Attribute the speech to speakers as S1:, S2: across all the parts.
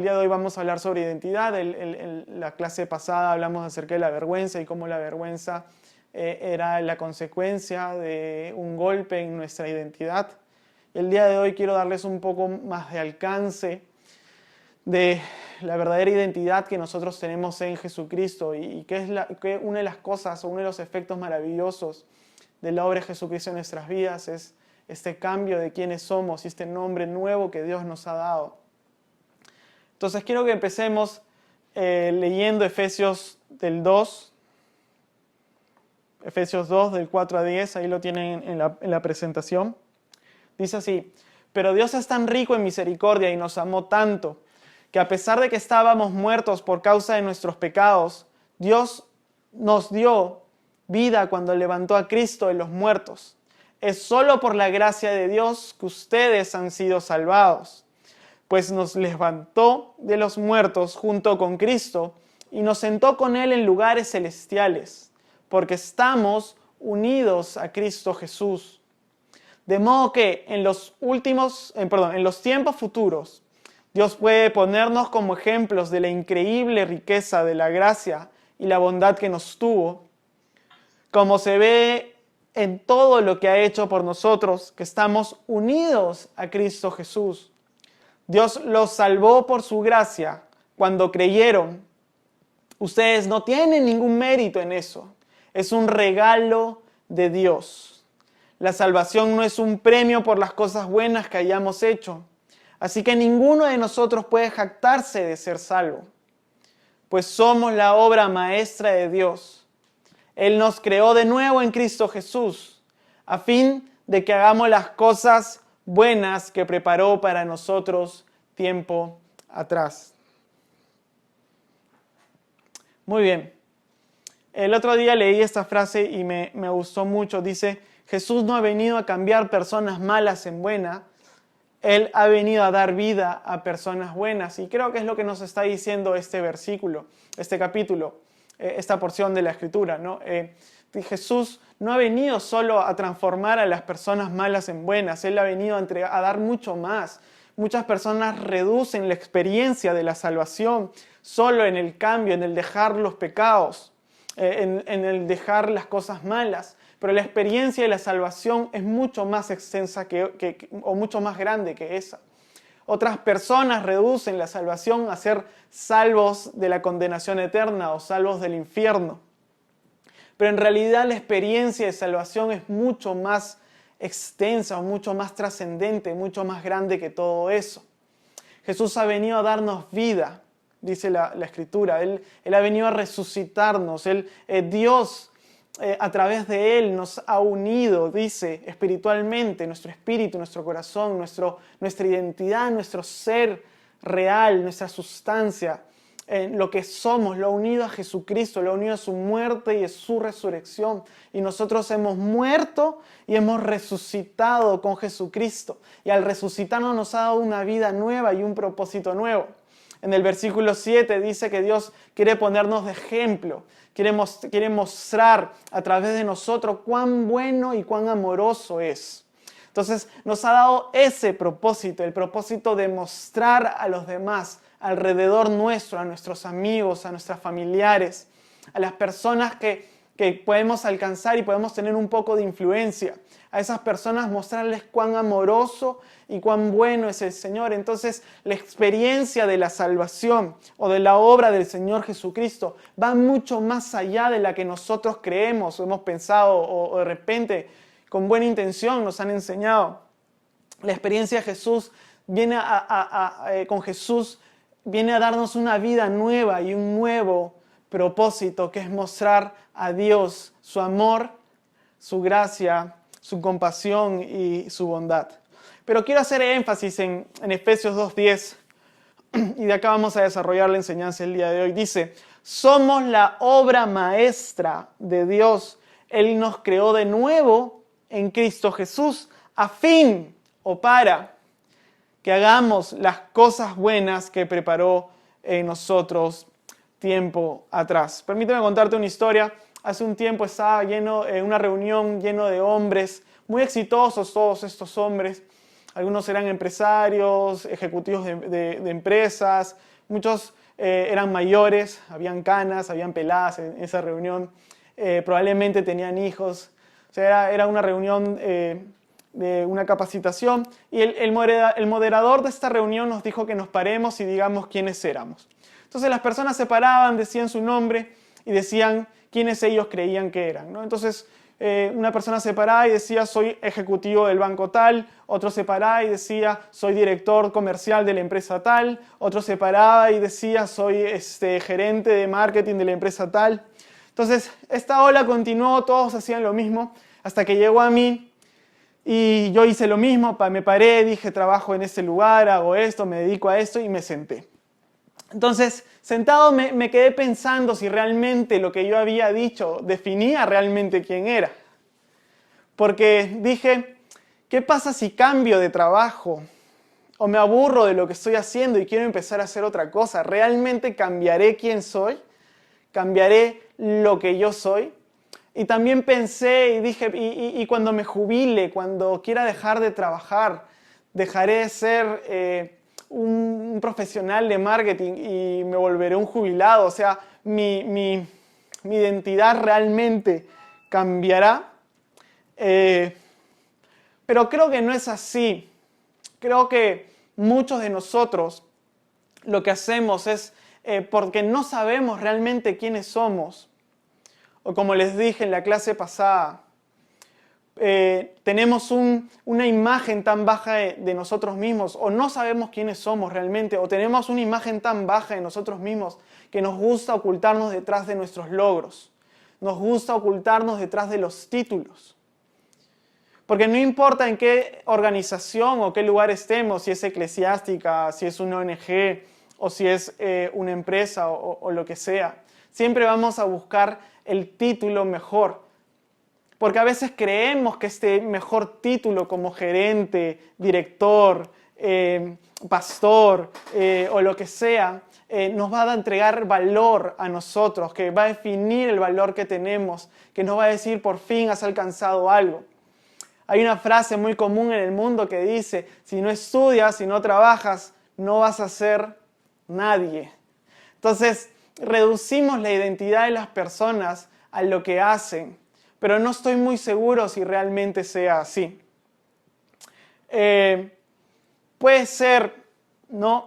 S1: El día de hoy vamos a hablar sobre identidad. La clase pasada hablamos acerca de la vergüenza y cómo la vergüenza era la consecuencia de un golpe en nuestra identidad. El día de hoy quiero darles un poco más de alcance de la verdadera identidad que nosotros tenemos en Jesucristo y que es una de las cosas o uno de los efectos maravillosos de la obra de Jesucristo en nuestras vidas es este cambio de quiénes somos y este nombre nuevo que Dios nos ha dado. Entonces quiero que empecemos leyendo Efesios 2, del 4 a 10, ahí lo tienen en la presentación. Dice así: pero Dios es tan rico en misericordia y nos amó tanto, que a pesar de que estábamos muertos por causa de nuestros pecados, Dios nos dio vida cuando levantó a Cristo de los muertos. Es solo por la gracia de Dios que ustedes han sido salvados, pues nos levantó de los muertos junto con Cristo y nos sentó con Él en lugares celestiales, porque estamos unidos a Cristo Jesús. De modo que en los tiempos futuros, Dios puede ponernos como ejemplos de la increíble riqueza de la gracia y la bondad que nos tuvo, como se ve en todo lo que ha hecho por nosotros, que estamos unidos a Cristo Jesús. Dios los salvó por su gracia cuando creyeron. Ustedes no tienen ningún mérito en eso. Es un regalo de Dios. La salvación no es un premio por las cosas buenas que hayamos hecho. Así que ninguno de nosotros puede jactarse de ser salvo, pues somos la obra maestra de Dios. Él nos creó de nuevo en Cristo Jesús, a fin de que hagamos las cosas buenas que preparó para nosotros tiempo atrás. Muy bien. El otro día leí esta frase y me gustó mucho. Dice: Jesús no ha venido a cambiar personas malas en buenas. Él ha venido a dar vida a personas buenas. Y creo que es lo que nos está diciendo este versículo, este capítulo, esta porción de la Escritura, ¿no? Jesús no ha venido solo a transformar a las personas malas en buenas. Él ha venido a dar mucho más. Muchas personas reducen la experiencia de la salvación solo en el cambio, en el dejar los pecados, en el dejar las cosas malas. Pero la experiencia de la salvación es mucho más extensa o mucho más grande que esa. Otras personas reducen la salvación a ser salvos de la condenación eterna o salvos del infierno. Pero en realidad la experiencia de salvación es mucho más extensa, o mucho más trascendente, mucho más grande que todo eso. Jesús ha venido a darnos vida, dice la Escritura. Él ha venido a resucitarnos. Dios, a través de Él, nos ha unido, dice, espiritualmente, nuestro espíritu, nuestro corazón, nuestra identidad, nuestro ser real, nuestra sustancia. Lo que somos, lo ha unido a Jesucristo, lo ha unido a su muerte y a su resurrección. Y nosotros hemos muerto y hemos resucitado con Jesucristo. Y al resucitarnos nos ha dado una vida nueva y un propósito nuevo. En el versículo 7 dice que Dios quiere ponernos de ejemplo, quiere mostrar a través de nosotros cuán bueno y cuán amoroso es. Entonces nos ha dado ese propósito, el propósito de mostrar a los demás alrededor nuestro, a nuestros amigos, a nuestros familiares, a las personas que podemos alcanzar y podemos tener un poco de influencia. A esas personas mostrarles cuán amoroso y cuán bueno es el Señor. Entonces la experiencia de la salvación o de la obra del Señor Jesucristo va mucho más allá de la que nosotros creemos o hemos pensado o de repente con buena intención nos han enseñado. La experiencia de Jesús con Jesús viene a darnos una vida nueva y un nuevo propósito, que es mostrar a Dios su amor, su gracia, su compasión y su bondad. Pero quiero hacer énfasis en Efesios 2:10 y de acá vamos a desarrollar la enseñanza el día de hoy. Dice: somos la obra maestra de Dios. Él nos creó de nuevo en Cristo Jesús a fin o para que hagamos las cosas buenas que preparó en nosotros tiempo atrás. Permíteme contarte una historia. Hace un tiempo estaba en una reunión lleno de hombres, muy exitosos todos estos hombres. Algunos eran empresarios, ejecutivos de empresas, muchos eran mayores, habían canas, habían peladas en esa reunión, probablemente tenían hijos. O sea, era una reunión de una capacitación y el moderador de esta reunión nos dijo que nos paremos y digamos quiénes éramos. Entonces las personas se paraban, decían su nombre y decían quiénes ellos creían que eran, ¿no? Entonces una persona se paraba y decía soy ejecutivo del banco tal, otro se paraba y decía soy director comercial de la empresa tal, otro se paraba y decía soy gerente de marketing de la empresa tal. Entonces esta ola continuó, todos hacían lo mismo hasta que llegó a mí y yo hice lo mismo, me paré, dije trabajo en este lugar, hago esto, me dedico a esto y me senté. Entonces, sentado me quedé pensando si realmente lo que yo había dicho definía realmente quién era. Porque dije, ¿qué pasa si cambio de trabajo? O me aburro de lo que estoy haciendo y quiero empezar a hacer otra cosa. ¿Realmente cambiaré quién soy? ¿Cambiaré lo que yo soy? Y también pensé y dije, y cuando me jubile, cuando quiera dejar de trabajar, dejaré de ser un profesional de marketing y me volveré un jubilado. O sea, mi identidad realmente cambiará. Pero creo que no es así. Creo que muchos de nosotros lo que hacemos es porque no sabemos realmente quiénes somos. O como les dije en la clase pasada, tenemos una imagen tan baja de nosotros mismos, o no sabemos quiénes somos realmente, o tenemos una imagen tan baja de nosotros mismos que nos gusta ocultarnos detrás de nuestros logros, nos gusta ocultarnos detrás de los títulos. Porque no importa en qué organización o qué lugar estemos, si es eclesiástica, si es una ONG, o si es una empresa o lo que sea, siempre vamos a buscar el título mejor. Porque a veces creemos que este mejor título como gerente, director, pastor o lo que sea, nos va a entregar valor a nosotros, que va a definir el valor que tenemos, que nos va a decir por fin has alcanzado algo. Hay una frase muy común en el mundo que dice, si no estudias, si no trabajas, no vas a ser nadie. Entonces, reducimos la identidad de las personas a lo que hacen, pero no estoy muy seguro si realmente sea así. Puede ser, ¿no?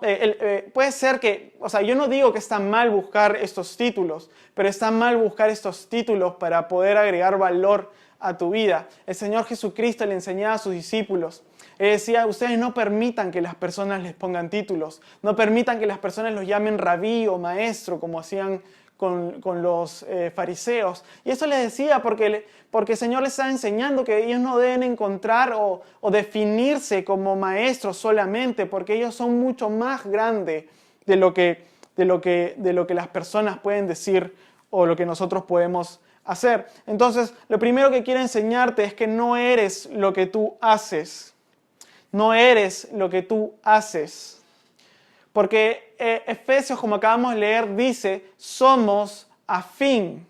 S1: Puede ser que, o sea, yo no digo que está mal buscar estos títulos, pero está mal buscar estos títulos para poder agregar valor a tu vida. El Señor Jesucristo le enseñaba a sus discípulos. Él decía, ustedes no permitan que las personas les pongan títulos, no permitan que las personas los llamen rabí o maestro, como hacían con los fariseos. Y eso les decía porque el Señor les está enseñando que ellos no deben encontrar o definirse como maestros solamente, porque ellos son mucho más grandes de lo que las personas pueden decir o lo que nosotros podemos hacer. Entonces, lo primero que quiero enseñarte es que no eres lo que tú haces. No eres lo que tú haces. Porque Efesios, como acabamos de leer, dice, somos a fin.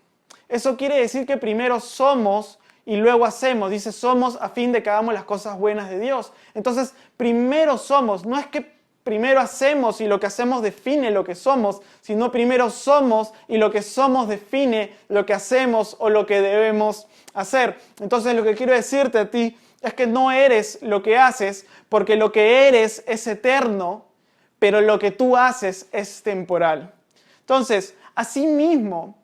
S1: Eso quiere decir que primero somos y luego hacemos. Dice, somos a fin de que hagamos las cosas buenas de Dios. Entonces, primero somos. No es que primero hacemos y lo que hacemos define lo que somos, sino primero somos y lo que somos define lo que hacemos o lo que debemos hacer. Entonces, lo que quiero decirte a ti es que no eres lo que haces, porque lo que eres es eterno, pero lo que tú haces es temporal. Entonces, asimismo,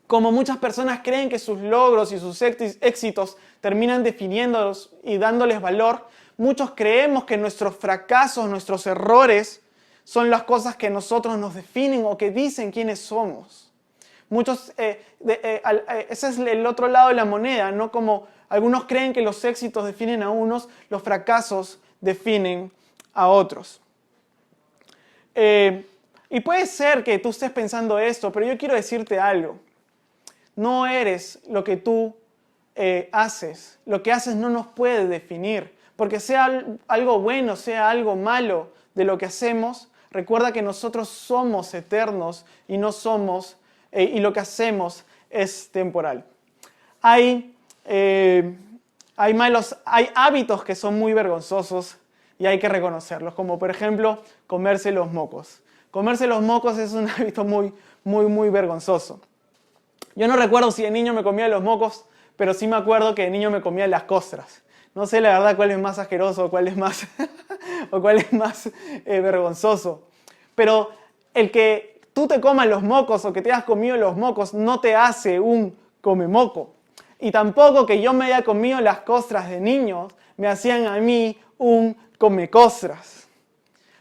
S1: como muchas personas creen que sus logros y sus éxitos terminan definiéndolos y dándoles valor, muchos creemos que nuestros fracasos, nuestros errores, son las cosas que nosotros nos definen o que dicen quiénes somos. Muchos, ese es el otro lado de la moneda, ¿no? Como algunos creen que los éxitos definen a unos, los fracasos definen a otros. Y puede ser que tú estés pensando esto, pero yo quiero decirte algo. No eres lo que tú haces. Lo que haces no nos puede definir. Porque sea algo bueno, sea algo malo de lo que hacemos, recuerda que nosotros somos eternos y no somos, y lo que hacemos es temporal. Hay hábitos que son muy vergonzosos y hay que reconocerlos, como por ejemplo comerse los mocos. Comerse los mocos es un hábito muy vergonzoso. Yo no recuerdo si de niño me comía los mocos, pero sí me acuerdo que de niño me comía las costras. No sé la verdad cuál es más asqueroso o cuál es más, o cuál es más vergonzoso. Pero el que tú te comas los mocos o que te hayas comido los mocos no te hace un comemoco. Y tampoco que yo me haya comido las costras de niños me hacían a mí un comecostras.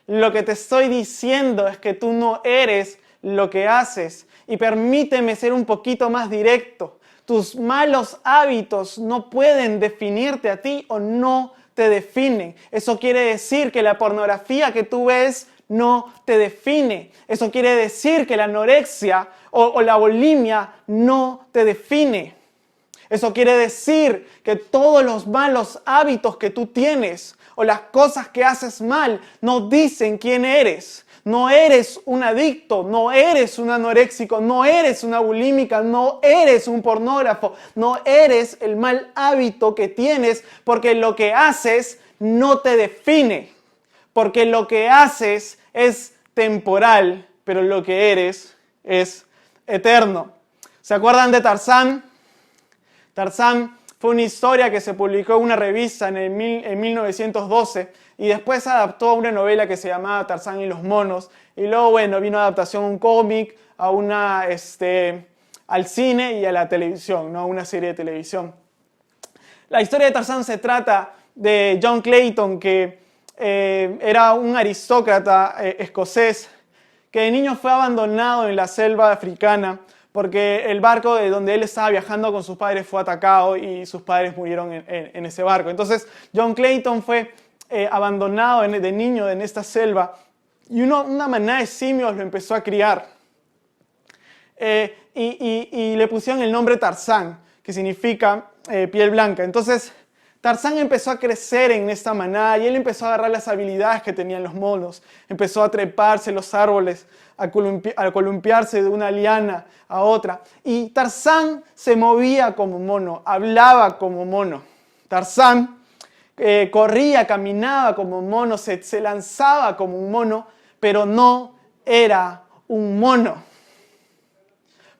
S1: Lo que te estoy diciendo es que tú no eres lo que haces. Y permíteme ser un poquito más directo. Tus malos hábitos no pueden definirte a ti o no te definen. Eso quiere decir que la pornografía que tú ves no te define. Eso quiere decir que la anorexia o la bulimia no te define. Eso quiere decir que todos los malos hábitos que tú tienes o las cosas que haces mal no dicen quién eres. No eres un adicto, no eres un anoréxico, no eres una bulímica, no eres un pornógrafo, no eres el mal hábito que tienes porque lo que haces no te define. Porque lo que haces es temporal, pero lo que eres es eterno. ¿Se acuerdan de Tarzán? Tarzán fue una historia que se publicó en una revista en 1912 y después se adaptó a una novela que se llamaba Tarzán y los monos. Y luego, bueno, vino adaptación a un cómic, al cine y a la televisión, ¿no? A una serie de televisión. La historia de Tarzán se trata de John Clayton, que era un aristócrata escocés, que de niño fue abandonado en la selva africana porque el barco de donde él estaba viajando con sus padres fue atacado y sus padres murieron en ese barco. Entonces John Clayton fue abandonado de niño en esta selva y una manada de simios lo empezó a criar. Y le pusieron el nombre Tarzán, que significa piel blanca. Entonces Tarzán empezó a crecer en esta manada y él empezó a agarrar las habilidades que tenían los monos. Empezó a treparse los árboles, a columpiarse de una liana a otra. Y Tarzán se movía como mono, hablaba como mono. Tarzán corría, caminaba como mono, se lanzaba como un mono, pero no era un mono.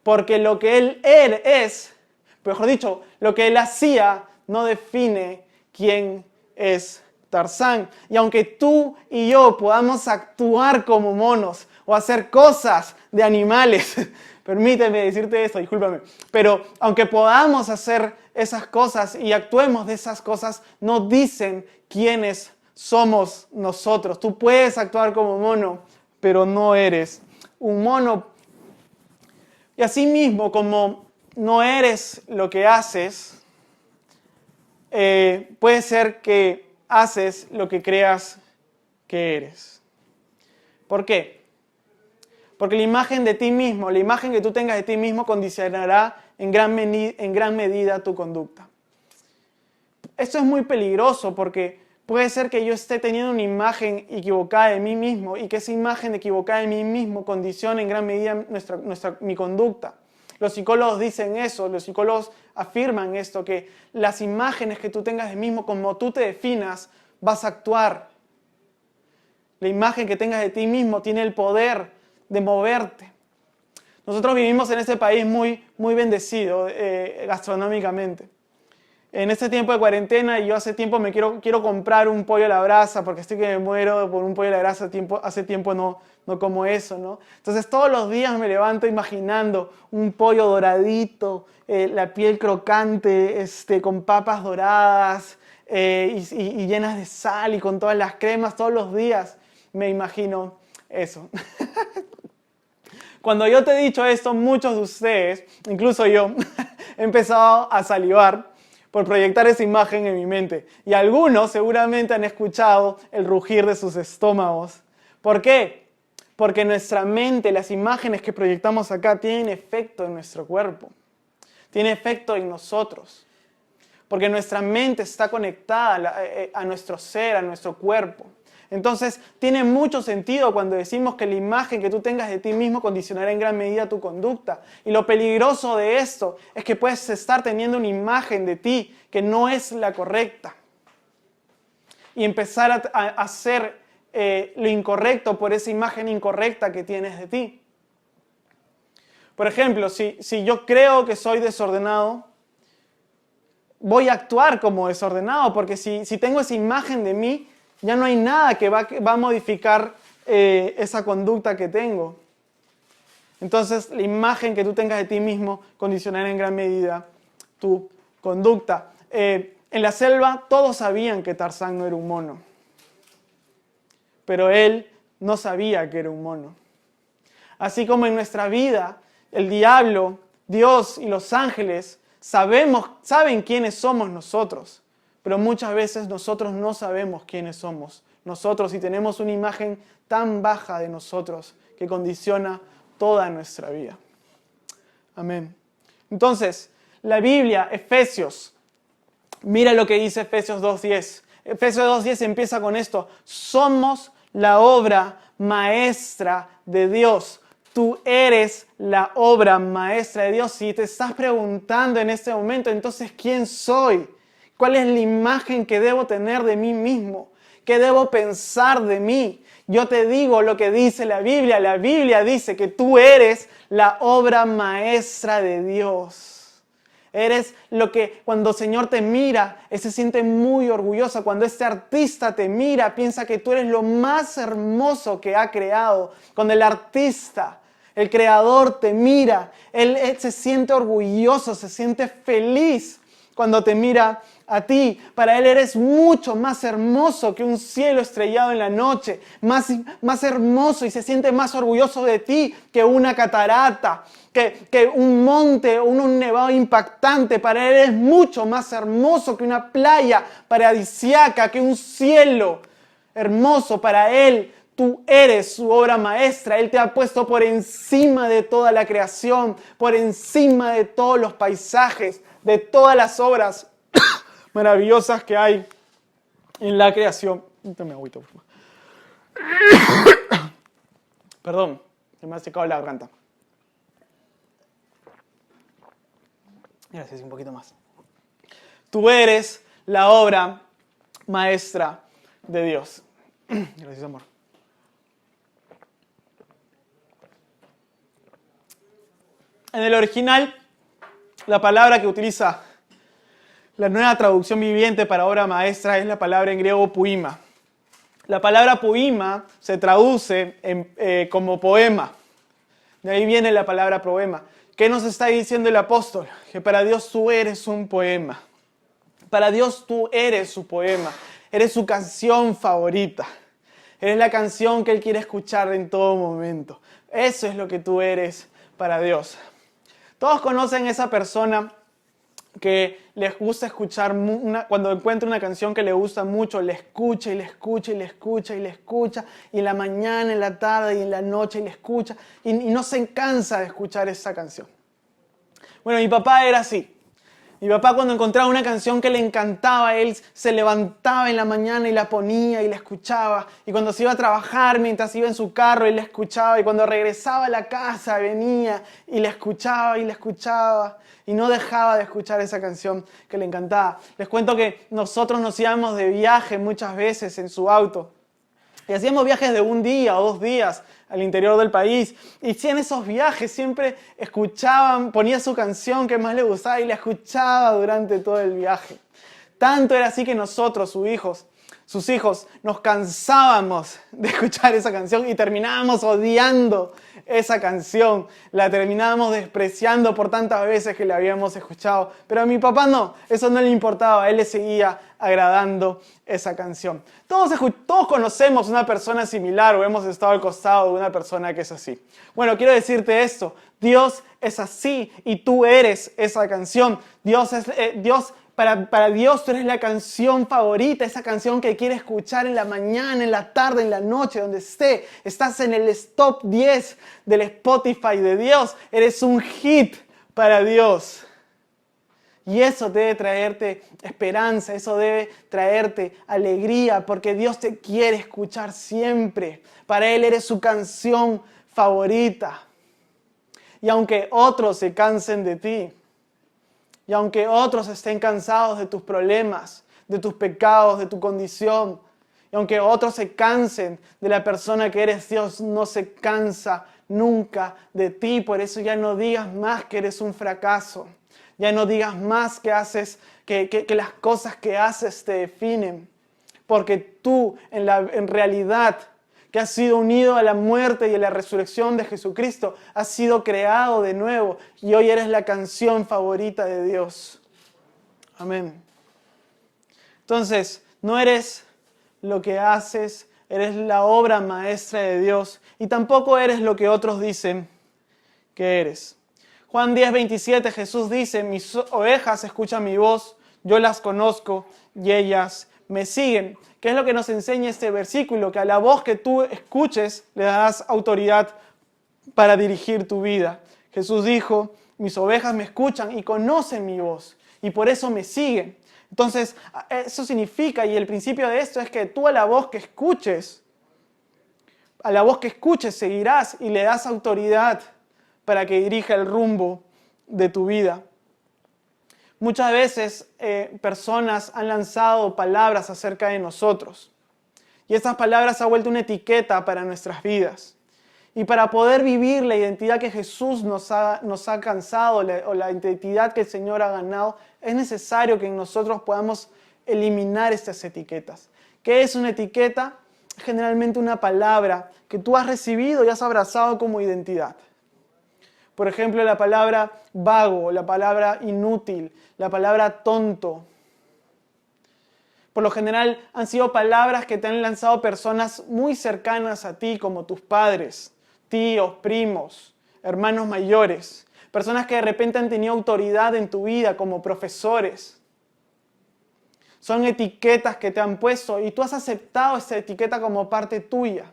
S1: Porque lo que él es, mejor dicho, lo que él hacía no define quién es Tarzán. Y aunque tú y yo podamos actuar como monos o hacer cosas de animales, permíteme decirte esto, discúlpame, pero aunque podamos hacer esas cosas y actuemos de esas cosas, no dicen quiénes somos nosotros. Tú puedes actuar como mono, pero no eres un mono. Y así mismo, como no eres lo que haces, puede ser que haces lo que creas que eres. ¿Por qué? Porque la imagen de ti mismo, la imagen que tú tengas de ti mismo condicionará en gran medida tu conducta. Esto es muy peligroso porque puede ser que yo esté teniendo una imagen equivocada de mí mismo y que esa imagen equivocada de mí mismo condicione en gran medida mi conducta. Los psicólogos dicen eso, los psicólogos afirman esto, que las imágenes que tú tengas de ti mismo, como tú te definas, vas a actuar. La imagen que tengas de ti mismo tiene el poder de moverte. Nosotros vivimos en este país muy bendecido gastronómicamente. En este tiempo de cuarentena, y yo hace tiempo quiero comprar un pollo a la brasa porque estoy que me muero por un pollo a la brasa. Hace tiempo no como eso, ¿no? Entonces todos los días me levanto imaginando un pollo doradito, la piel crocante, con papas doradas y llenas de sal y con todas las cremas. Todos los días me imagino eso. Cuando yo te he dicho esto, muchos de ustedes, incluso yo, he empezado a salivar por proyectar esa imagen en mi mente. Y algunos seguramente han escuchado el rugir de sus estómagos. ¿Por qué? Porque nuestra mente, las imágenes que proyectamos acá, tienen efecto en nuestro cuerpo. Tienen efecto en nosotros. Porque nuestra mente está conectada a nuestro ser, a nuestro cuerpo. Entonces, tiene mucho sentido cuando decimos que la imagen que tú tengas de ti mismo condicionará en gran medida tu conducta. Y lo peligroso de esto es que puedes estar teniendo una imagen de ti que no es la correcta. Y empezar a hacer lo incorrecto por esa imagen incorrecta que tienes de ti. Por ejemplo, si yo creo que soy desordenado, voy a actuar como desordenado, porque si tengo esa imagen de mí, ya no hay nada que va a modificar esa conducta que tengo. Entonces, la imagen que tú tengas de ti mismo condicionará en gran medida tu conducta. En la selva todos sabían que Tarzán no era un mono, pero él no sabía que era un mono. Así como en nuestra vida, el diablo, Dios y los ángeles saben quiénes somos nosotros, pero muchas veces nosotros no sabemos quiénes somos nosotros y tenemos una imagen tan baja de nosotros que condiciona toda nuestra vida. Amén. Entonces, la Biblia, Efesios, mira lo que dice Efesios 2:10. Efesios 2:10 empieza con esto: somos la obra maestra de Dios. Tú eres la obra maestra de Dios. Si te estás preguntando en este momento, entonces, ¿quién soy? ¿Cuál es la imagen que debo tener de mí mismo? ¿Qué debo pensar de mí? Yo te digo lo que dice la Biblia. La Biblia dice que tú eres la obra maestra de Dios. Eres lo que cuando el Señor te mira, Él se siente muy orgulloso. Cuando este artista te mira, piensa que tú eres lo más hermoso que ha creado. Cuando el artista, el creador te mira, él se siente orgulloso, se siente feliz cuando te mira a ti. Para Él eres mucho más hermoso que un cielo estrellado en la noche, más hermoso, y se siente más orgulloso de ti que una catarata, que un monte o un nevado impactante. Para Él es mucho más hermoso que una playa paradisíaca, que un cielo hermoso. Para Él tú eres su obra maestra. Él te ha puesto por encima de toda la creación, por encima de todos los paisajes, de todas las obras maravillosas que hay en la creación. Dame agüita, por favor. Perdón, se me ha secado la garganta. Gracias, un poquito más. Tú eres la obra maestra de Dios. Gracias, amor. En el original, la palabra que utiliza la nueva traducción viviente para obra maestra es la palabra en griego poima. La palabra poima se traduce como poema. De ahí viene la palabra poema. ¿Qué nos está diciendo el apóstol? Que para Dios tú eres un poema. Para Dios tú eres su poema. Eres su canción favorita. Eres la canción que Él quiere escuchar en todo momento. Eso es lo que tú eres para Dios. Todos conocen esa persona que les gusta escuchar, cuando encuentra una canción que le gusta mucho, le escucha y le escucha y le escucha y le escucha, y en la mañana, en la tarde y en la noche y le escucha, y no se cansa de escuchar esa canción. Bueno, mi papá era así. Mi papá, cuando encontraba una canción que le encantaba, él se levantaba en la mañana y la ponía y la escuchaba. Y cuando se iba a trabajar, mientras iba en su carro, él la escuchaba. Y cuando regresaba a la casa, venía y la escuchaba y la escuchaba. Y no dejaba de escuchar esa canción que le encantaba. Les cuento que nosotros nos íbamos de viaje muchas veces en su auto. Y hacíamos viajes de 1 día o 2 días al interior del país. Y si en esos viajes siempre ponía su canción que más le gustaba y la escuchaba durante todo el viaje. Tanto era así que nosotros, sus hijos, nos cansábamos de escuchar esa canción y terminábamos odiando esa canción. La terminábamos despreciando por tantas veces que la habíamos escuchado. Pero a mi papá no, eso no le importaba, a él le seguía agradando esa canción. Todos conocemos una persona similar o hemos estado al costado de una persona que es así. Bueno, quiero decirte esto, Dios es así y tú eres esa canción. Para Dios tú eres la canción favorita, esa canción que quiere escuchar en la mañana, en la tarde, en la noche, donde esté. Estás en el top 10 del Spotify de Dios. Eres un hit para Dios. Y eso debe traerte esperanza, eso debe traerte alegría, porque Dios te quiere escuchar siempre. Para Él eres su canción favorita. Y aunque otros se cansen de ti, y aunque otros estén cansados de tus problemas, de tus pecados, de tu condición, y Y aunque otros se cansen de la persona que eres, Dios no se cansa nunca de ti. Por eso ya no digas más que eres un fracaso. Ya no digas más que las cosas que haces te definen. Porque tú, en realidad, que has sido unido a la muerte y a la resurrección de Jesucristo, has sido creado de nuevo y hoy eres la canción favorita de Dios. Amén. Entonces, no eres lo que haces, eres la obra maestra de Dios y tampoco eres lo que otros dicen que eres. Juan 10:27, Jesús dice, mis ovejas escuchan mi voz, yo las conozco y ellas me siguen. ¿Qué es lo que nos enseña este versículo? Que a la voz que tú escuches le das autoridad para dirigir tu vida. Jesús dijo, mis ovejas me escuchan y conocen mi voz y por eso me siguen. Entonces, eso significa, y el principio de esto es que tú a la voz que escuches seguirás y le das autoridad para que dirija el rumbo de tu vida. Muchas veces personas han lanzado palabras acerca de nosotros y estas palabras han vuelto una etiqueta para nuestras vidas. Y para poder vivir la identidad que Jesús nos ha alcanzado o la identidad que el Señor ha ganado, es necesario que nosotros podamos eliminar estas etiquetas. ¿Qué es una etiqueta? Generalmente una palabra que tú has recibido y has abrazado como identidad. Por ejemplo, la palabra vago, la palabra inútil, la palabra tonto. Por lo general han sido palabras que te han lanzado personas muy cercanas a ti, como tus padres, tíos, primos, hermanos mayores. Personas que de repente han tenido autoridad en tu vida, como profesores. Son etiquetas que te han puesto y tú has aceptado esa etiqueta como parte tuya.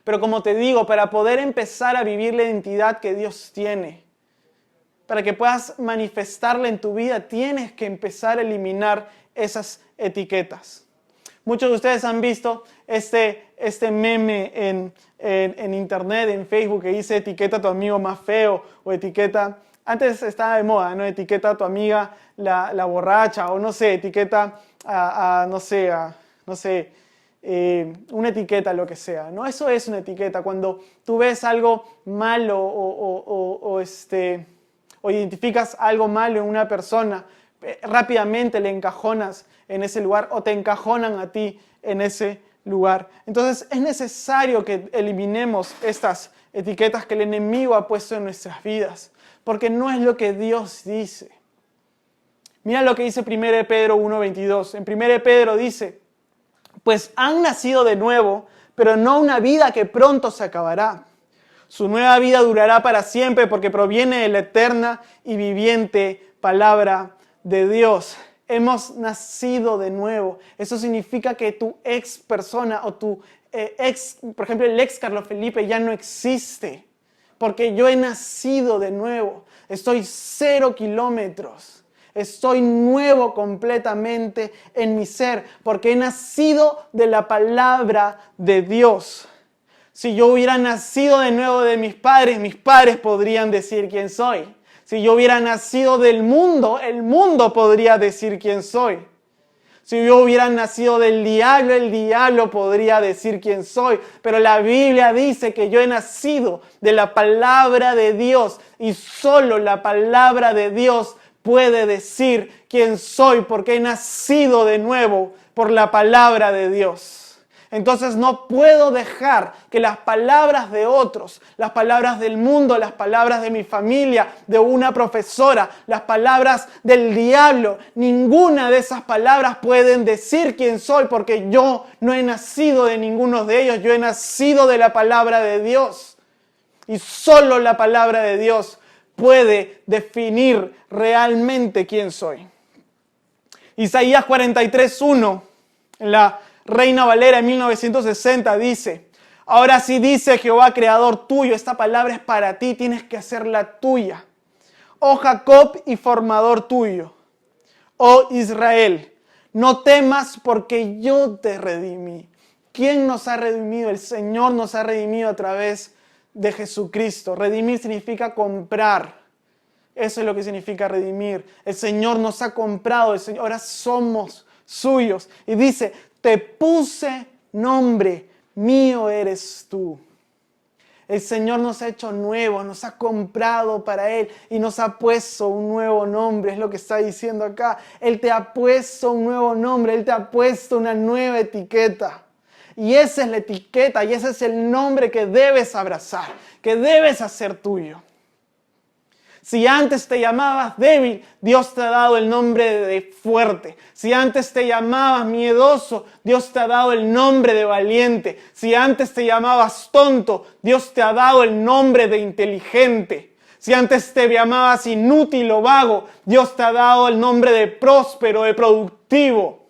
S1: Pero como te digo, para poder empezar a vivir la identidad que Dios tiene, para que puedas manifestarla en tu vida, tienes que empezar a eliminar esas etiquetas. Muchos de ustedes han visto este meme en internet, en Facebook, que dice etiqueta a tu amigo más feo o etiqueta... Antes estaba de moda, ¿no? Etiqueta a tu amiga la borracha o no sé, etiqueta una etiqueta, lo que sea, ¿no? Eso es una etiqueta. Cuando tú ves algo malo o identificas algo malo en una persona, rápidamente le encajonas en ese lugar o te encajonan a ti en ese lugar. Entonces es necesario que eliminemos estas etiquetas que el enemigo ha puesto en nuestras vidas, porque no es lo que Dios dice. Mira lo que dice 1 Pedro 1:22. En 1 Pedro dice, pues han nacido de nuevo, pero no una vida que pronto se acabará. Su nueva vida durará para siempre porque proviene de la eterna y viviente palabra de Dios. Hemos nacido de nuevo. Eso significa que tu ex persona o tu por ejemplo, el ex Carlos Felipe ya no existe. Porque yo he nacido de nuevo. Estoy 0 kilómetros. Estoy nuevo completamente en mi ser, porque he nacido de la palabra de Dios. Si yo hubiera nacido de nuevo de mis padres podrían decir quién soy. Si yo hubiera nacido del mundo, el mundo podría decir quién soy. Si yo hubiera nacido del diablo, el diablo podría decir quién soy. Pero la Biblia dice que yo he nacido de la palabra de Dios y solo la palabra de Dios puede decir quién soy porque he nacido de nuevo por la palabra de Dios. Entonces no puedo dejar que las palabras de otros, las palabras del mundo, las palabras de mi familia, de una profesora, las palabras del diablo, ninguna de esas palabras pueden decir quién soy porque yo no he nacido de ninguno de ellos, yo he nacido de la palabra de Dios. Y solo la palabra de Dios puede definir realmente quién soy. Isaías 43:1, en la Reina Valera en 1960 dice, ahora sí dice Jehová creador tuyo, esta palabra es para ti, tienes que hacerla tuya. Oh Jacob y formador tuyo, oh Israel, no temas porque yo te redimí. ¿Quién nos ha redimido? El Señor nos ha redimido a través de Jesucristo. Redimir significa comprar. Eso es lo que significa redimir. El Señor nos ha comprado, ahora somos suyos. Y dice, te puse nombre, mío eres tú. El Señor nos ha hecho nuevos, nos ha comprado para Él y nos ha puesto un nuevo nombre, es lo que está diciendo acá. Él te ha puesto un nuevo nombre, Él te ha puesto una nueva etiqueta. Y esa es la etiqueta y ese es el nombre que debes abrazar, que debes hacer tuyo. Si antes te llamabas débil, Dios te ha dado el nombre de fuerte. Si antes te llamabas miedoso, Dios te ha dado el nombre de valiente. Si antes te llamabas tonto, Dios te ha dado el nombre de inteligente. Si antes te llamabas inútil o vago, Dios te ha dado el nombre de próspero, de productivo.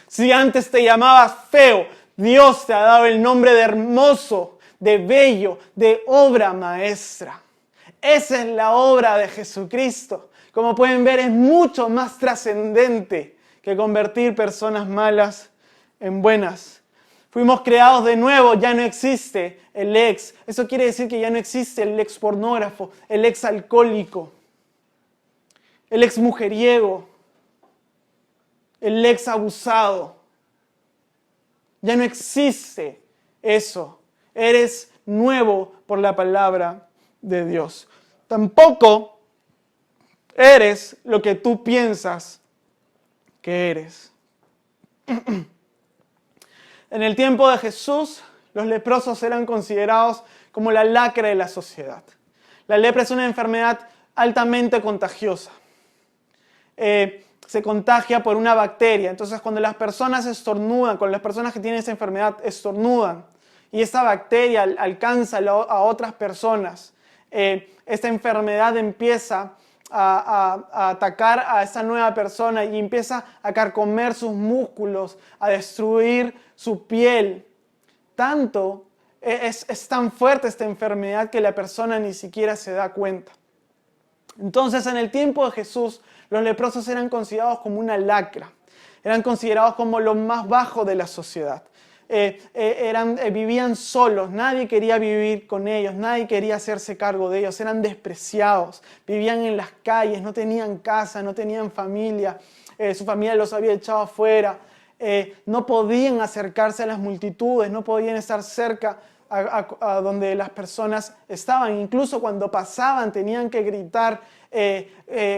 S1: Si antes te llamabas feo, Dios te ha dado el nombre de hermoso, de bello, de obra maestra. Esa es la obra de Jesucristo. Como pueden ver, es mucho más trascendente que convertir personas malas en buenas. Fuimos creados de nuevo, ya no existe el ex. Eso quiere decir que ya no existe el ex pornógrafo, el ex alcohólico, el ex mujeriego, el ex abusado. Ya no existe eso. Eres nuevo por la palabra de Dios. Tampoco eres lo que tú piensas que eres. En el tiempo de Jesús, los leprosos eran considerados como la lacra de la sociedad. La lepra es una enfermedad altamente contagiosa. Se contagia por una bacteria. Entonces, cuando las personas estornudan, cuando las personas que tienen esa enfermedad estornudan, y esa bacteria alcanza a otras personas, esta enfermedad empieza a atacar a esa nueva persona y empieza a carcomer sus músculos, a destruir su piel. Tanto es tan fuerte esta enfermedad que la persona ni siquiera se da cuenta. Entonces, en el tiempo de Jesús, los leprosos eran considerados como una lacra. Eran considerados como lo más bajo de la sociedad. Vivían solos, nadie quería vivir con ellos, nadie quería hacerse cargo de ellos, eran despreciados, vivían en las calles, no tenían casa, no tenían familia, su familia los había echado afuera, no podían acercarse a las multitudes, no podían estar cerca a donde las personas estaban, incluso cuando pasaban tenían que gritar,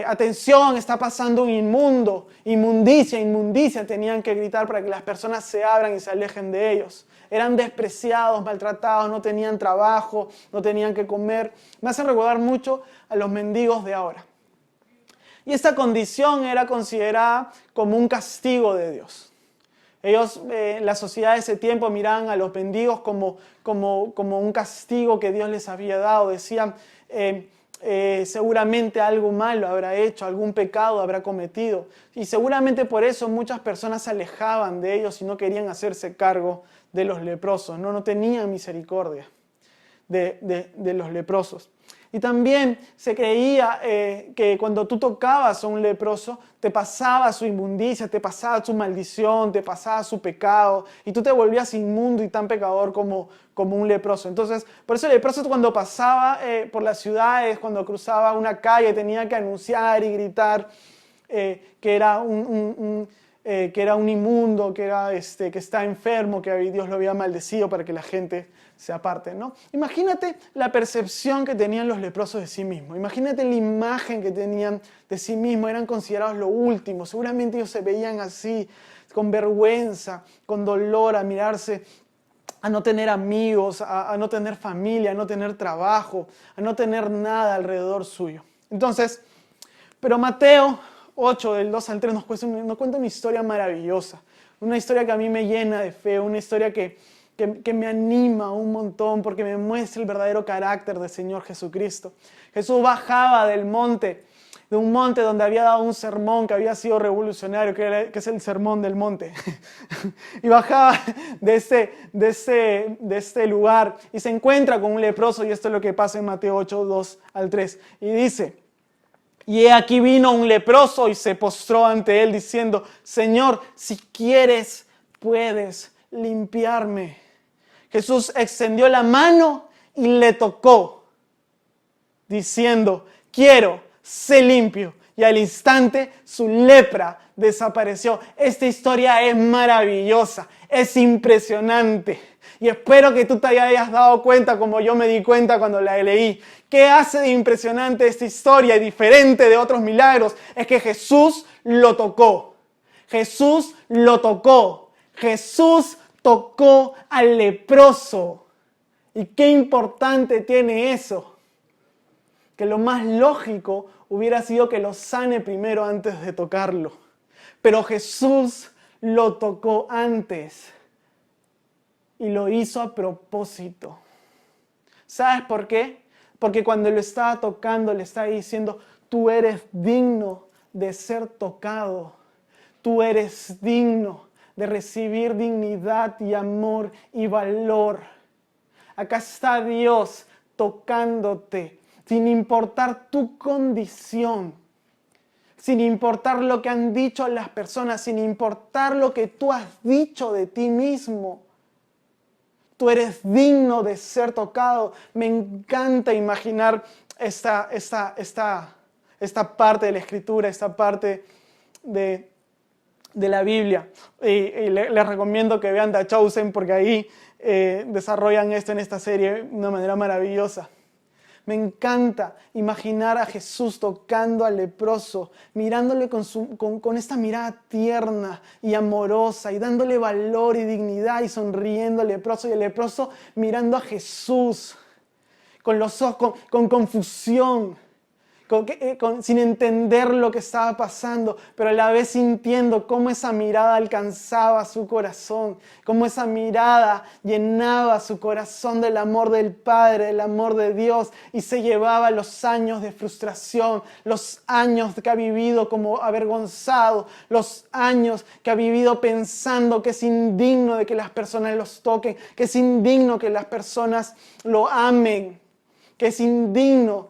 S1: atención, está pasando un inmundo, inmundicia, inmundicia, tenían que gritar para que las personas se abran y se alejen de ellos. Eran despreciados, maltratados, no tenían trabajo, no tenían que comer. Me hacen recordar mucho a los mendigos de ahora. Y esta condición era considerada como un castigo de Dios. Ellos, la sociedad de ese tiempo, miraban a los mendigos como un castigo que Dios les había dado. Decían, seguramente algo malo habrá hecho, algún pecado habrá cometido. Y seguramente por eso muchas personas se alejaban de ellos y no querían hacerse cargo de los leprosos. No tenían misericordia de los leprosos. Y también se creía que cuando tú tocabas a un leproso, te pasaba su inmundicia, te pasaba su maldición, te pasaba su pecado, y tú te volvías inmundo y tan pecador como un leproso. Entonces, por eso el leproso cuando pasaba por las ciudades, cuando cruzaba una calle, tenía que anunciar y gritar que era un inmundo, que está enfermo, que Dios lo había maldecido para que la gente se aparte, ¿no? Imagínate la percepción que tenían los leprosos de sí mismos. Imagínate la imagen que tenían de sí mismos. Eran considerados lo último. Seguramente ellos se veían así, con vergüenza, con dolor, a mirarse, a no tener amigos, a no tener familia, a no tener trabajo, a no tener nada alrededor suyo. Entonces, pero Mateo 8, del 2 al 3, nos cuenta una historia maravillosa. Una historia que a mí me llena de fe, una historia que me anima un montón porque me muestra el verdadero carácter del Señor Jesucristo. Jesús bajaba de un monte donde había dado un sermón que había sido revolucionario, que es el Sermón del Monte. Y bajaba de este lugar y se encuentra con un leproso, y esto es lo que pasa en Mateo 8, 2 al 3. Y dice: y he aquí vino un leproso y se postró ante él diciendo: Señor, si quieres, puedes limpiarme. Jesús extendió la mano y le tocó, diciendo: quiero, sé limpio. y al instante su lepra desapareció. Esta historia es maravillosa, es impresionante. Y espero que tú te hayas dado cuenta como yo me di cuenta cuando la leí. ¿Qué hace de impresionante esta historia y diferente de otros milagros? Es que Jesús lo tocó. Jesús lo tocó. Jesús tocó al leproso. ¿Y qué importante tiene eso? Que lo más lógico hubiera sido que lo sane primero antes de tocarlo. Pero Jesús lo tocó antes y lo hizo a propósito. ¿Sabes por qué? Porque cuando lo estaba tocando le estaba diciendo, tú eres digno de ser tocado. Tú eres digno de recibir dignidad y amor y valor. Acá está Dios tocándote, sin importar tu condición, sin importar lo que han dicho las personas, sin importar lo que tú has dicho de ti mismo. Tú eres digno de ser tocado. Me encanta imaginar esta parte de la Escritura, esta parte de la Biblia. Y les recomiendo que vean The Chosen porque ahí desarrollan esto en esta serie de una manera maravillosa. Me encanta imaginar a Jesús tocando al leproso, mirándole con esta mirada tierna y amorosa y dándole valor y dignidad y sonriendo al leproso y el leproso mirando a Jesús con los ojos, con confusión. Sin entender lo que estaba pasando, pero a la vez sintiendo cómo esa mirada alcanzaba su corazón, cómo esa mirada llenaba su corazón del amor del Padre, del amor de Dios, y se llevaba los años de frustración, los años que ha vivido como avergonzado, los años que ha vivido pensando que es indigno de que las personas los toquen, que es indigno que las personas lo amen, que es indigno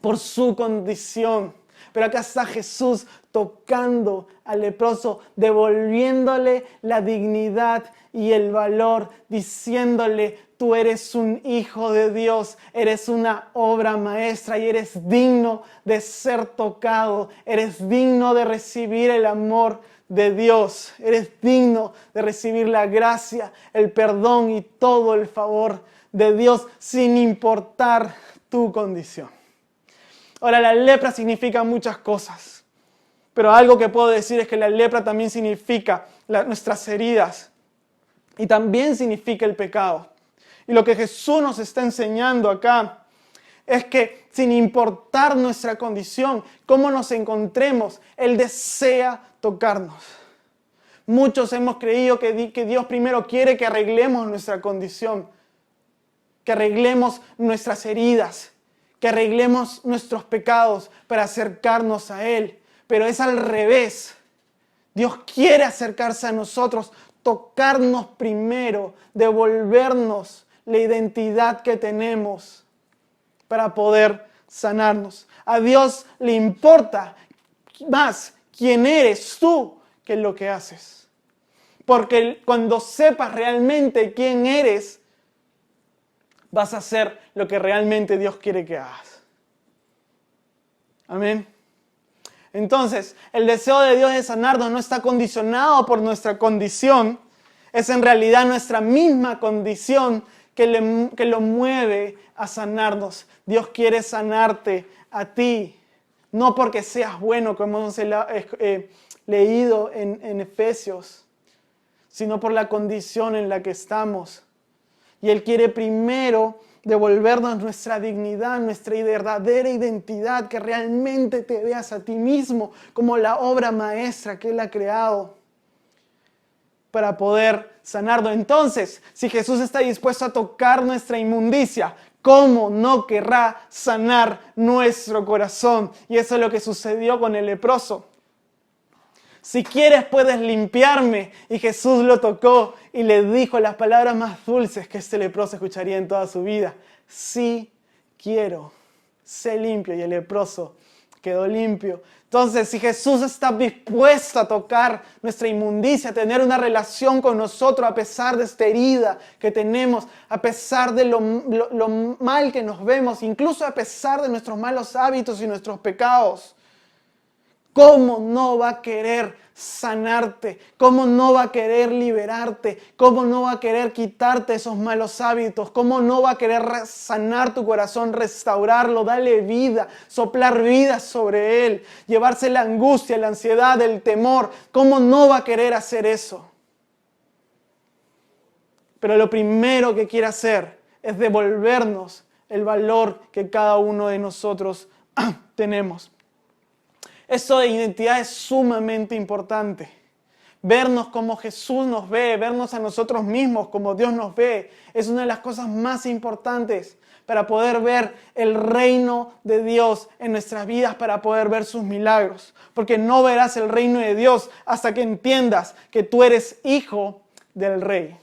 S1: por su condición. Pero acá está Jesús tocando al leproso, devolviéndole la dignidad y el valor, diciéndole, tú eres un hijo de Dios, eres una obra maestra y eres digno de ser tocado, eres digno de recibir el amor de Dios, eres digno de recibir la gracia, el perdón y todo el favor de Dios sin importar tu condición. Ahora, la lepra significa muchas cosas, pero algo que puedo decir es que la lepra también significa nuestras heridas y también significa el pecado. Y lo que Jesús nos está enseñando acá es que sin importar nuestra condición, cómo nos encontremos, Él desea tocarnos. Muchos hemos creído que Dios primero quiere que arreglemos nuestra condición, que arreglemos nuestras heridas, que arreglemos nuestros pecados para acercarnos a Él. Pero es al revés. Dios quiere acercarse a nosotros, tocarnos primero, devolvernos la identidad que tenemos para poder sanarnos. A Dios le importa más quién eres tú que lo que haces. Porque cuando sepas realmente quién eres, vas a hacer lo que realmente Dios quiere que hagas. Amén. Entonces, el deseo de Dios de sanarnos no está condicionado por nuestra condición. Es en realidad nuestra misma condición que lo mueve a sanarnos. Dios quiere sanarte a ti. No porque seas bueno, como hemos leído en Efesios, sino por la condición en la que estamos. Y Él quiere primero devolvernos nuestra dignidad, nuestra verdadera identidad, que realmente te veas a ti mismo como la obra maestra que Él ha creado para poder sanarnos. Entonces, si Jesús está dispuesto a tocar nuestra inmundicia, ¿cómo no querrá sanar nuestro corazón? Y eso es lo que sucedió con el leproso. Si quieres puedes limpiarme. Y Jesús lo tocó y le dijo las palabras más dulces que este leproso escucharía en toda su vida. Sí quiero, sé limpio. Y el leproso quedó limpio. Entonces, si Jesús está dispuesto a tocar nuestra inmundicia, a tener una relación con nosotros a pesar de esta herida que tenemos, a pesar de lo mal que nos vemos, incluso a pesar de nuestros malos hábitos y nuestros pecados, ¿cómo no va a querer sanarte? ¿Cómo no va a querer liberarte? ¿Cómo no va a querer quitarte esos malos hábitos? ¿Cómo no va a querer sanar tu corazón, restaurarlo, darle vida, soplar vida sobre él, llevarse la angustia, la ansiedad, el temor? ¿Cómo no va a querer hacer eso? Pero lo primero que quiere hacer es devolvernos el valor que cada uno de nosotros tenemos. Eso de identidad es sumamente importante. Vernos como Jesús nos ve, vernos a nosotros mismos como Dios nos ve, es una de las cosas más importantes para poder ver el reino de Dios en nuestras vidas, para poder ver sus milagros. Porque no verás el reino de Dios hasta que entiendas que tú eres hijo del Rey.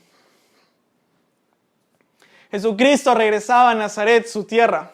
S1: Jesucristo regresaba a Nazaret, su tierra.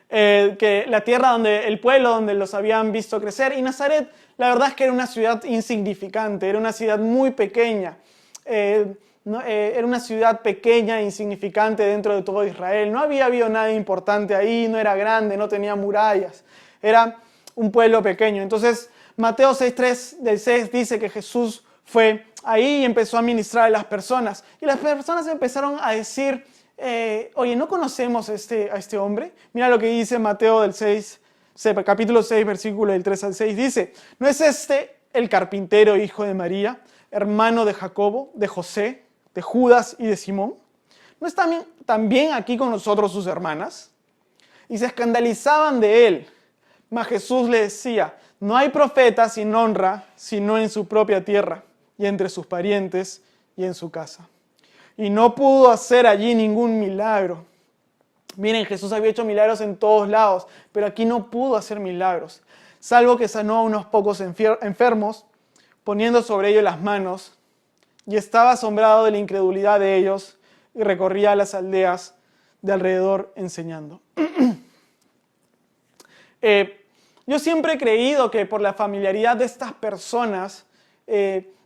S1: Que la tierra donde el pueblo donde los habían visto crecer. Y Nazaret, la verdad es que era una ciudad insignificante, era una ciudad muy pequeña. Era una ciudad pequeña e insignificante dentro de todo Israel. No había habido nada importante ahí, no era grande, no tenía murallas. Era un pueblo pequeño. Entonces, Mateo 6:3 del 6 dice que Jesús fue ahí y empezó a ministrar a las personas. Y las personas empezaron a decir, oye, ¿no conocemos a este hombre? Mira lo que dice Mateo capítulo 6, versículo del 3 al 6. Dice, ¿no es este el carpintero, hijo de María, hermano de Jacobo, de José, de Judas y de Simón? ¿No están también aquí con nosotros sus hermanas? Y se escandalizaban de él. Mas Jesús le decía, no hay profeta sin honra, sino en su propia tierra, y entre sus parientes, y en su casa. Y no pudo hacer allí ningún milagro. Miren, Jesús había hecho milagros en todos lados, pero aquí no pudo hacer milagros, salvo que sanó a unos pocos enfermos, poniendo sobre ellos las manos, y estaba asombrado de la incredulidad de ellos, y recorría las aldeas de alrededor enseñando. Yo siempre he creído que por la familiaridad de estas personas,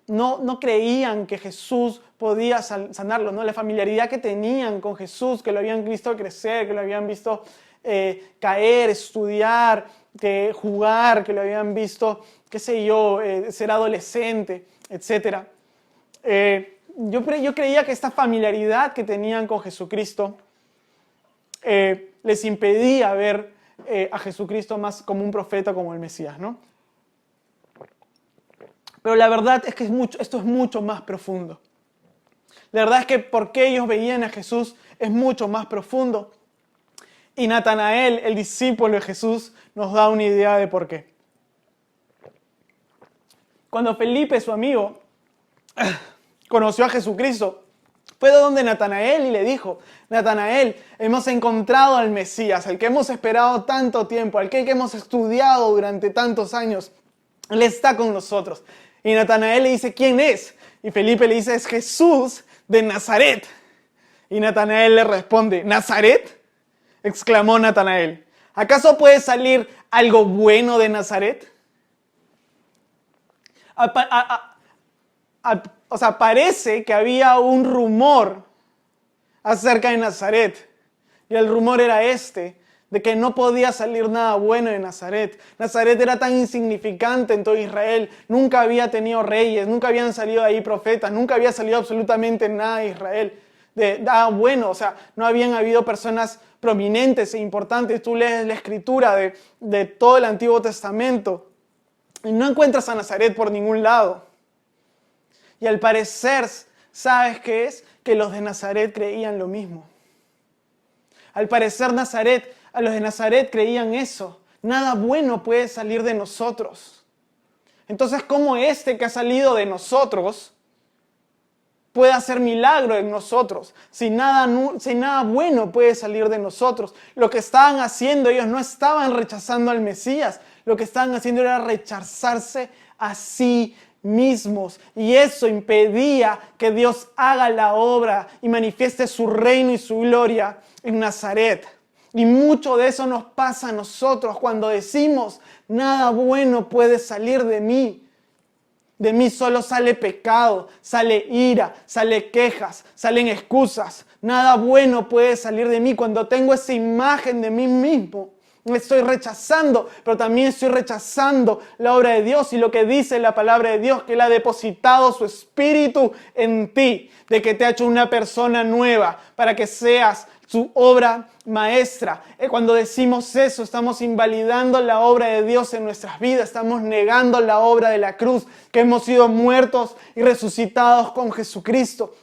S1: no creían que Jesús podía sanarlo, ¿no? La familiaridad que tenían con Jesús, que lo habían visto crecer, que lo habían visto caer, estudiar, jugar, que lo habían visto, qué sé yo, ser adolescente, etc. Yo creía que esta familiaridad que tenían con Jesucristo les impedía ver a Jesucristo más como un profeta, como el Mesías, ¿no? Pero la verdad es que esto es mucho más profundo. La verdad es que porque ellos veían a Jesús es mucho más profundo. Y Natanael, el discípulo de Jesús, nos da una idea de por qué. Cuando Felipe, su amigo, conoció a Jesucristo, fue donde Natanael y le dijo, Natanael, hemos encontrado al Mesías, al que hemos esperado tanto tiempo, al que hemos estudiado durante tantos años. Él está con nosotros. Y Natanael le dice, ¿quién es? Y Felipe le dice, es Jesús de Nazaret. Y Natanael le responde, ¿Nazaret? Exclamó Natanael. ¿Acaso puede salir algo bueno de Nazaret? Parece que había un rumor acerca de Nazaret. Y el rumor era de que no podía salir nada bueno de Nazaret. Nazaret era tan insignificante en todo Israel. Nunca había tenido reyes, nunca habían salido ahí profetas, nunca había salido absolutamente nada de Israel. No habían habido personas prominentes e importantes. Tú lees la escritura de todo el Antiguo Testamento y no encuentras a Nazaret por ningún lado. Y al parecer, ¿sabes qué es? Que los de Nazaret creían lo mismo. Al parecer los de Nazaret creían eso. Nada bueno puede salir de nosotros. Entonces, ¿cómo que ha salido de nosotros puede hacer milagro en nosotros? Si nada bueno puede salir de nosotros. Lo que estaban haciendo, ellos no estaban rechazando al Mesías. Lo que estaban haciendo era rechazarse a sí mismos. Y eso impedía que Dios haga la obra y manifieste su reino y su gloria en Nazaret. Y mucho de eso nos pasa a nosotros cuando decimos, nada bueno puede salir de mí. De mí solo sale pecado, sale ira, sale quejas, salen excusas. Nada bueno puede salir de mí cuando tengo esa imagen de mí mismo. estoy rechazando, pero también estoy rechazando la obra de Dios y lo que dice la palabra de Dios, que Él ha depositado su espíritu en ti, de que te ha hecho una persona nueva para que seas su obra maestra. Cuando decimos eso, estamos invalidando la obra de Dios en nuestras vidas, estamos negando la obra de la cruz, que hemos sido muertos y resucitados con Jesucristo,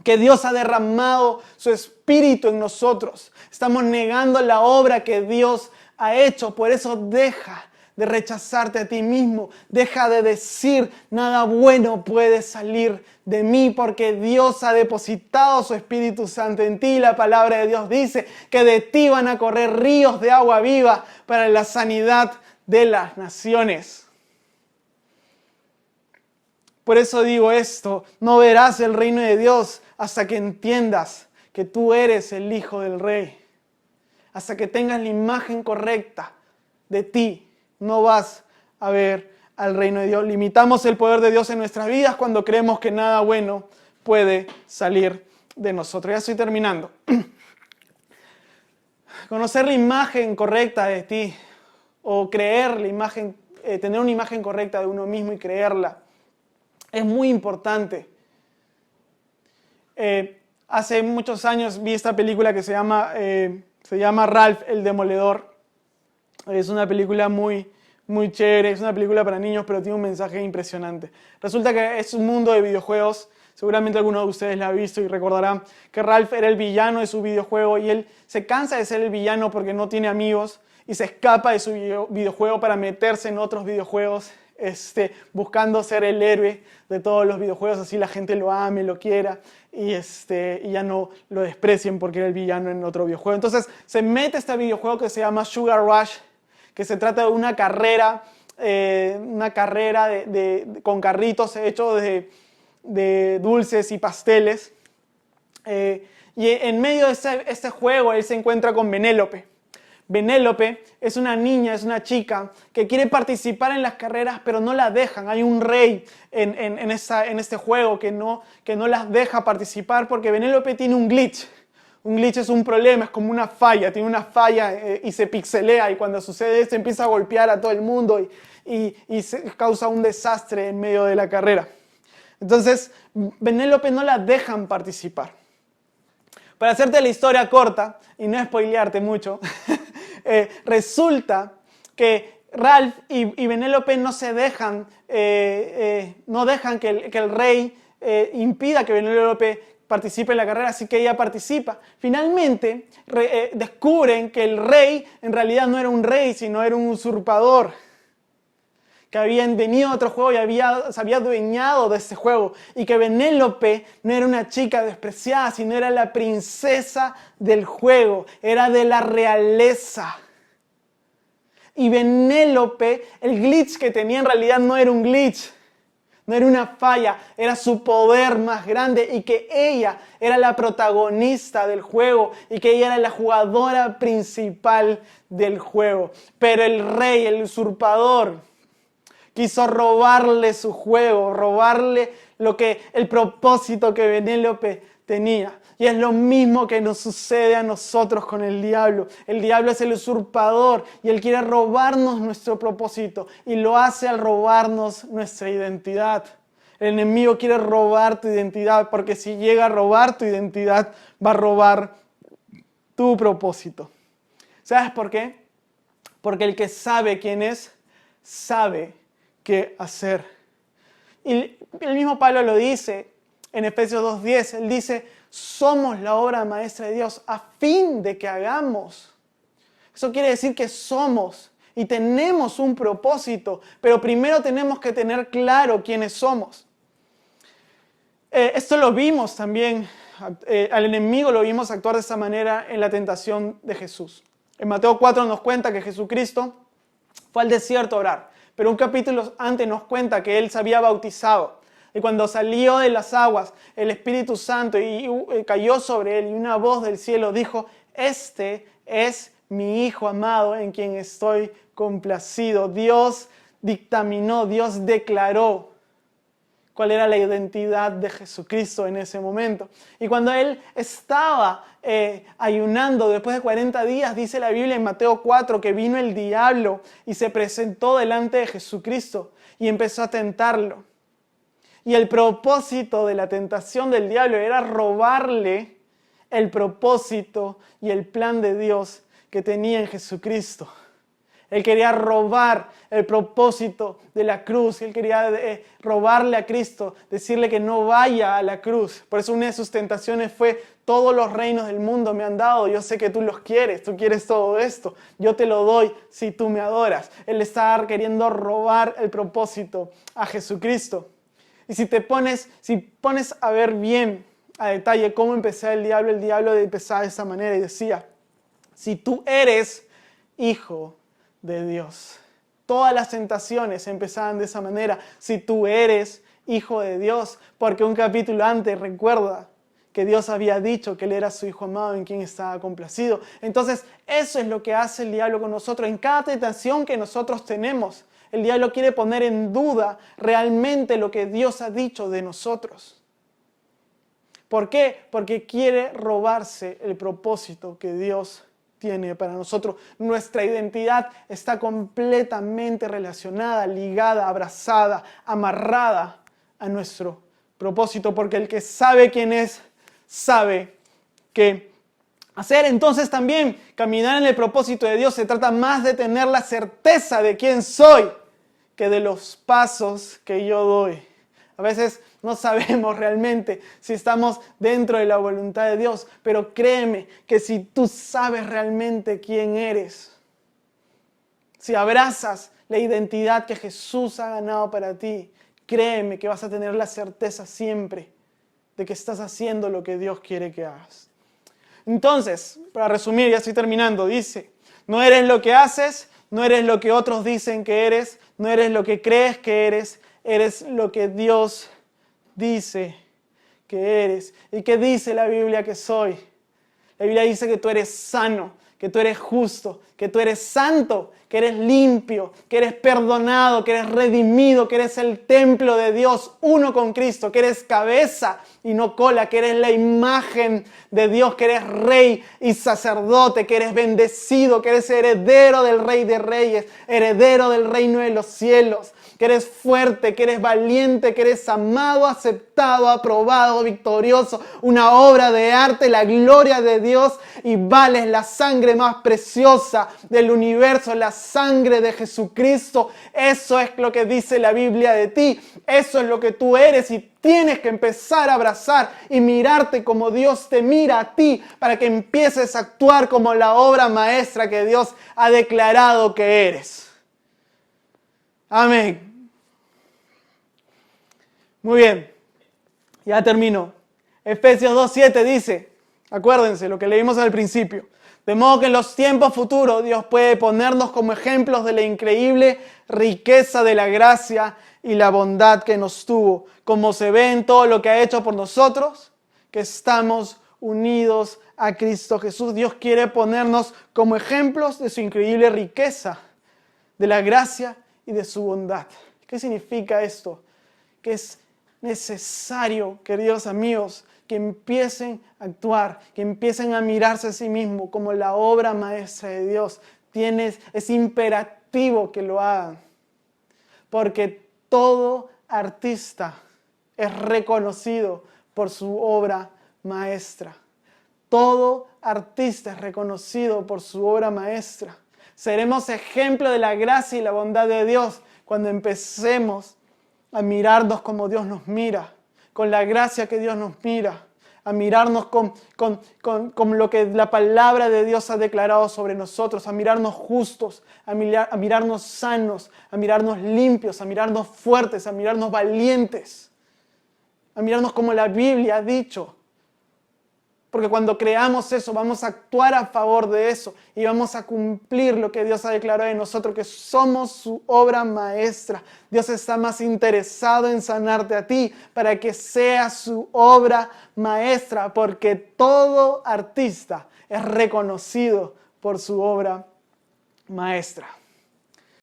S1: que Dios ha derramado su espíritu en nosotros. Estamos negando la obra que Dios ha hecho. Por eso deja de rechazarte a ti mismo. Deja de decir nada bueno puede salir de mí, porque Dios ha depositado su Espíritu Santo en ti. La palabra de Dios dice que de ti van a correr ríos de agua viva para la sanidad de las naciones. Por eso digo esto, no verás el reino de Dios hasta que entiendas que tú eres el Hijo del Rey. Hasta que tengas la imagen correcta de ti, no vas a ver al reino de Dios. Limitamos el poder de Dios en nuestras vidas cuando creemos que nada bueno puede salir de nosotros. Ya estoy terminando. Conocer la imagen correcta de ti, o creer la imagen, tener una imagen correcta de uno mismo y creerla, es muy importante. Hace muchos años vi esta película que se llama Ralph el Demoledor. Es una película muy chévere, es una película para niños, pero tiene un mensaje impresionante. Resulta que es un mundo de videojuegos. Seguramente alguno de ustedes la ha visto y recordarán que Ralph era el villano de su videojuego y él se cansa de ser el villano porque no tiene amigos y se escapa de su videojuego para meterse en otros videojuegos, buscando ser el héroe de todos los videojuegos, así la gente lo ame, lo quiera y ya no lo desprecien porque era el villano en otro videojuego. Entonces se mete a este videojuego que se llama Sugar Rush, que se trata de una carrera con carritos hechos de dulces y pasteles. Y en medio de este juego él se encuentra con Penélope. Penélope es una niña, es una chica que quiere participar en las carreras, pero no la dejan. Hay un rey en este juego que no las deja participar porque Penélope tiene un glitch. Un glitch es un problema, es como una falla, tiene una falla y se pixelea, y cuando sucede esto empieza a golpear a todo el mundo y se causa un desastre en medio de la carrera. Entonces, Penélope no la dejan participar. Para hacerte la historia corta y no spoilearte mucho, resulta que Ralph y Penélope no se dejan, no dejan que el rey impida que Penélope participe en la carrera, así que ella participa. Finalmente descubren que el rey en realidad no era un rey, sino era un usurpador, que habían venido a otro juego y se había adueñado de ese juego, y que Penélope no era una chica despreciada, sino era la princesa del juego, era de la realeza. Y Penélope, el glitch que tenía en realidad no era un glitch, no era una falla, era su poder más grande, y que ella era la protagonista del juego y que ella era la jugadora principal del juego. Pero el rey, el usurpador, quiso robarle su juego, robarle el propósito que Penélope tenía. Y es lo mismo que nos sucede a nosotros con el diablo. El diablo es el usurpador y él quiere robarnos nuestro propósito, y lo hace al robarnos nuestra identidad. El enemigo quiere robar tu identidad, porque si llega a robar tu identidad, va a robar tu propósito. ¿Sabes por qué? Porque el que sabe quién es, sabe qué hacer. Y el mismo Pablo lo dice en Efesios 2:10. Él dice: somos la obra maestra de Dios a fin de que hagamos. Eso quiere decir que somos y tenemos un propósito, pero primero tenemos que tener claro quiénes somos. Esto lo vimos también, al enemigo lo vimos actuar de esta manera en la tentación de Jesús. En Mateo 4 nos cuenta que Jesucristo fue al desierto a orar, pero un capítulo antes nos cuenta que él se había bautizado. Y cuando salió de las aguas, el Espíritu Santo cayó sobre él, y una voz del cielo dijo: este es mi Hijo amado en quien estoy complacido. Dios dictaminó, Dios declaró cuál era la identidad de Jesucristo en ese momento. Y cuando él estaba ayunando después de 40 días, dice la Biblia en Mateo 4, que vino el diablo y se presentó delante de Jesucristo y empezó a tentarlo. Y el propósito de la tentación del diablo era robarle el propósito y el plan de Dios que tenía en Jesucristo. Él quería robar el propósito de la cruz. Él quería robarle a Cristo, decirle que no vaya a la cruz. Por eso una de sus tentaciones fue: todos los reinos del mundo me han dado. Yo sé que tú los quieres. Tú quieres todo esto. Yo te lo doy si tú me adoras. Él estaba queriendo robar el propósito a Jesucristo. Y si pones a ver bien a detalle cómo empezaba el diablo empezaba de esa manera y decía: si tú eres hijo de Dios. Todas las tentaciones empezaban de esa manera: si tú eres hijo de Dios, porque un capítulo antes recuerda que Dios había dicho que Él era su Hijo amado en quien estaba complacido. Entonces, eso es lo que hace el diablo con nosotros. En cada tentación que nosotros tenemos, el diablo quiere poner en duda realmente lo que Dios ha dicho de nosotros. ¿Por qué? Porque quiere robarse el propósito que Dios tiene para nosotros. Nuestra identidad está completamente relacionada, ligada, abrazada, amarrada a nuestro propósito, porque el que sabe quién es, sabe qué hacer. Entonces también caminar en el propósito de Dios se trata más de tener la certeza de quién soy que de los pasos que yo doy. A veces no sabemos realmente si estamos dentro de la voluntad de Dios, pero créeme que si tú sabes realmente quién eres, si abrazas la identidad que Jesús ha ganado para ti, créeme que vas a tener la certeza siempre de que estás haciendo lo que Dios quiere que hagas. Entonces, para resumir, ya estoy terminando, dice: no eres lo que haces, no eres lo que otros dicen que eres, no eres lo que crees que eres lo que Dios dice que eres. ¿Y qué dice la Biblia que soy? La Biblia dice que tú eres sano, que tú eres justo, que tú eres santo, que eres limpio, que eres perdonado, que eres redimido, que eres el templo de Dios, uno con Cristo, que eres cabeza y no cola, que eres la imagen de Dios, que eres rey y sacerdote, que eres bendecido, que eres heredero del Rey de Reyes, heredero del reino de los cielos, que eres fuerte, que eres valiente, que eres amado, aceptado, aprobado, victorioso, una obra de arte, la gloria de Dios, y vales la sangre más preciosa del universo, la sangre de Jesucristo. Eso es lo que dice la Biblia de ti, eso es lo que tú eres, y tienes que empezar a abrazar y mirarte como Dios te mira a ti, para que empieces a actuar como la obra maestra que Dios ha declarado que eres. Amén. Muy bien, ya termino. Efesios 2:7 dice, acuérdense lo que leímos al principio: de modo que en los tiempos futuros Dios puede ponernos como ejemplos de la increíble riqueza de la gracia y la bondad que nos tuvo, como se ve en todo lo que ha hecho por nosotros, que estamos unidos a Cristo Jesús. Dios quiere ponernos como ejemplos de su increíble riqueza, de la gracia y de su bondad. ¿Qué significa esto? Que es necesario, queridos amigos, que empiecen a actuar, que empiecen a mirarse a sí mismos como la obra maestra de Dios. Es imperativo que lo hagan, porque todo artista es reconocido por su obra maestra. Todo artista es reconocido por su obra maestra. Seremos ejemplo de la gracia y la bondad de Dios cuando empecemos a mirarnos como Dios nos mira, con la gracia que Dios nos mira, a mirarnos con lo que la palabra de Dios ha declarado sobre nosotros, a mirarnos justos, a mirarnos sanos, a mirarnos limpios, a mirarnos fuertes, a mirarnos valientes, a mirarnos como la Biblia ha dicho. Porque cuando creamos eso, vamos a actuar a favor de eso y vamos a cumplir lo que Dios ha declarado de nosotros, que somos su obra maestra. Dios está más interesado en sanarte a ti para que sea su obra maestra, porque todo artista es reconocido por su obra maestra.